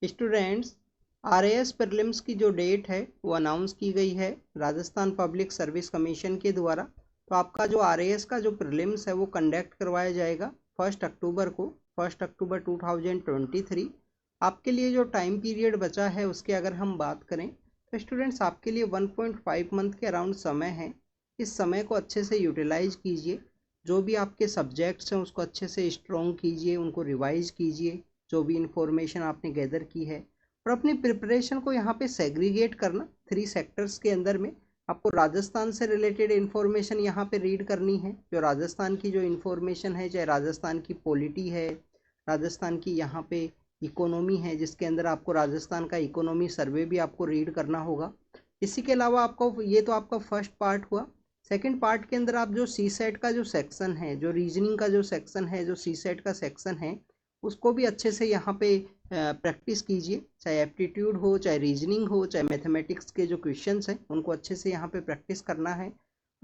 Students, RAS prelims की जो date है वो अनाउंस की गई है राजस्थान पब्लिक सर्विस कमीशन के द्वारा। तो आपका जो आरएएस का जो प्रीलिम्स है वो कंडक्ट करवाया जाएगा 1 अक्टूबर को, 1 अक्टूबर 2023। आपके लिए जो टाइम पीरियड बचा है उसकी अगर हम बात करें तो स्टूडेंट्स आपके लिए 1.5 मंथ के अराउंड समय है। इस समय को अच्छे से यूटिलाइज कीजिए, जो भी आपके सब्जेक्ट्स हैं उसको अच्छे से स्ट्रॉन्ग कीजिए, उनको रिवाइज कीजिए, जो भी इंफॉर्मेशन आपने गैदर की है, और अपनी प्रिपरेशन को यहाँ पे सेग्रीगेट करना 3 सेक्टर्स के अंदर में। आपको राजस्थान से रिलेटेड इन्फॉर्मेशन यहाँ पे रीड करनी है, जो राजस्थान की जो इन्फॉर्मेशन है, चाहे राजस्थान की पॉलिटी है, राजस्थान की यहाँ पे इकोनॉमी है, जिसके अंदर आपको राजस्थान का इकोनॉमी सर्वे भी आपको रीड करना होगा। इसी के अलावा आपको ये तो आपका फर्स्ट पार्ट हुआ। सेकंड पार्ट के अंदर आप जो सी सेट का जो सेक्शन है, जो रीजनिंग का जो सेक्शन है, जो सी सेट का सेक्शन है, उसको भी अच्छे से यहाँ पे प्रैक्टिस कीजिए। चाहे एप्टीट्यूड हो, चाहे रीजनिंग हो, चाहे मैथमेटिक्स के जो क्वेश्चंस हैं उनको अच्छे से यहाँ पे प्रैक्टिस करना है।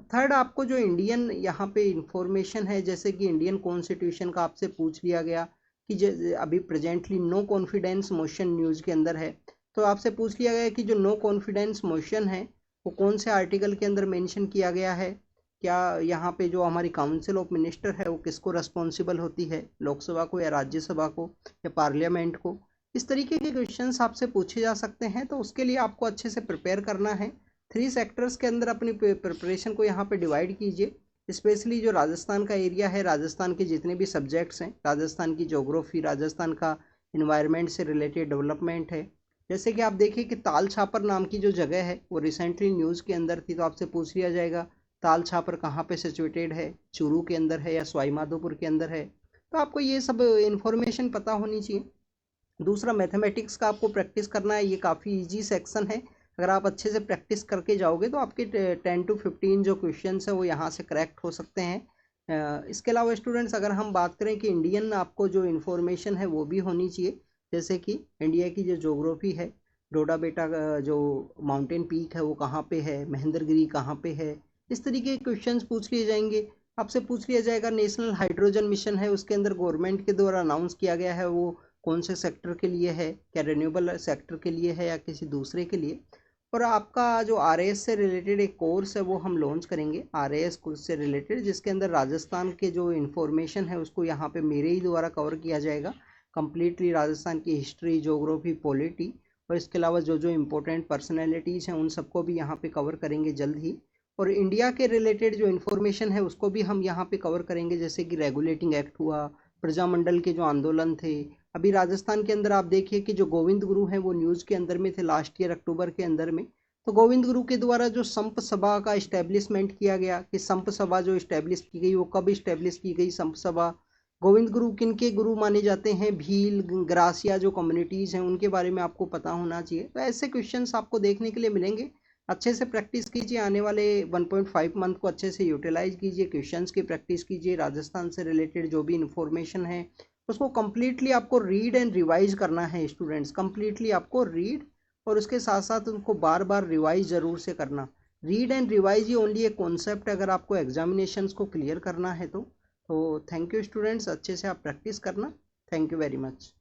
थर्ड, आपको जो इंडियन यहाँ पे इंफॉर्मेशन है, जैसे कि इंडियन कॉन्स्टिट्यूशन का आपसे पूछ लिया गया कि अभी presently no confidence motion news के अंदर है, तो आपसे पूछ लिया गया कि जो नो कॉन्फिडेंस मोशन है वो कौन से आर्टिकल के अंदर मेंशन किया गया है, क्या यहाँ पे जो हमारी काउंसिल ऑफ मिनिस्टर है वो किसको रिस्पॉन्सिबल होती है, लोकसभा को या राज्यसभा को या पार्लियामेंट को। इस तरीके के क्वेश्चंस आपसे पूछे जा सकते हैं, तो उसके लिए आपको अच्छे से प्रिपेयर करना है। 3 सेक्टर्स के अंदर अपनी प्रिपरेशन को यहाँ पे डिवाइड कीजिए। स्पेशली जो राजस्थान का एरिया है, राजस्थान के जितने भी सब्जेक्ट्स हैं, राजस्थान की ज्योग्राफी, राजस्थान का इन्वायरमेंट से रिलेटेड डेवलपमेंट है। जैसे कि आप देखिए कि ताल छापर नाम की जो जगह है वो रिसेंटली न्यूज़ के अंदर थी, तो आपसे पूछ लिया जाएगा ताल छापर कहाँ पे सिचुएटेड है, चूरू के अंदर है या सवाई माधोपुर के अंदर है। तो आपको ये सब इन्फॉर्मेशन पता होनी चाहिए। दूसरा, मैथमेटिक्स का आपको प्रैक्टिस करना है, ये काफ़ी इजी सेक्शन है। अगर आप अच्छे से प्रैक्टिस करके जाओगे तो आपके 10 to 15 जो क्वेश्चन है वो यहाँ से करेक्ट हो सकते हैं। इसके अलावा स्टूडेंट्स, अगर हम बात करें कि इंडियन आपको जो इन्फॉर्मेशन है वो भी होनी चाहिए, जैसे कि इंडिया की जो ज्योग्राफी है, डोडा बेटा का जो माउंटेन पीक है वो कहाँ पे है, महेंद्रगिरी कहाँ पे है, इस तरीके के क्वेश्चंस पूछ लिए जाएंगे। आपसे पूछ लिया जाएगा नेशनल हाइड्रोजन मिशन है, उसके अंदर गवर्नमेंट के द्वारा अनाउंस किया गया है, वो कौन से सेक्टर के लिए है, क्या रिन्यूएबल सेक्टर के लिए है या किसी दूसरे के लिए। और आपका जो आरएएस से रिलेटेड एक कोर्स है वो हम लॉन्च करेंगे, आरएएस कोर्स से रिलेटेड, जिसके अंदर राजस्थान के जो इन्फॉर्मेशन है उसको यहाँ पे मेरे ही द्वारा कवर किया जाएगा कम्प्लीटली, राजस्थान की हिस्ट्री, ज्योग्राफी, पॉलिटी, और इसके अलावा जो जो इम्पोर्टेंट पर्सनैलिटीज़ हैं उन सबको भी यहाँ पे कवर करेंगे जल्द ही। और इंडिया के रिलेटेड जो इन्फॉर्मेशन है उसको भी हम यहाँ पे कवर करेंगे, जैसे कि रेगुलेटिंग एक्ट हुआ, प्रजामंडल के जो आंदोलन थे। अभी राजस्थान के अंदर आप देखिए कि जो गोविंद गुरु हैं वो न्यूज़ के अंदर में थे लास्ट ईयर अक्टूबर के अंदर में। तो गोविंद गुरु के द्वारा जो संप सभा का इस्टेब्लिशमेंट किया गया, कि संप सभा जो इस्टेब्लिश की गई वो कब इस्टेब्लिश की गई संप सभा, गोविंद गुरु किन के गुरु माने जाते हैं, भील, ग्रासिया जो कम्युनिटीज़ हैं उनके बारे में आपको पता होना चाहिए। तो ऐसे क्वेश्चंस आपको देखने के लिए मिलेंगे। अच्छे से प्रैक्टिस कीजिए, आने वाले 1.5 मंथ को अच्छे से यूटिलाइज कीजिए, क्वेश्चंस की प्रैक्टिस कीजिए, राजस्थान से रिलेटेड जो भी इन्फॉर्मेशन है उसको कम्प्लीटली आपको रीड एंड रिवाइज करना है स्टूडेंट्स, कम्प्लीटली आपको रीड और उसके साथ साथ उनको बार बार रिवाइज ज़रूर से करना। रीड एंड रिवाइज ये ओनली एक कॉन्सेप्ट है अगर आपको एग्जामिनेशंस को क्लियर करना है तो थैंक यू स्टूडेंट्स, अच्छे से आप प्रैक्टिस करना। Thank you very much.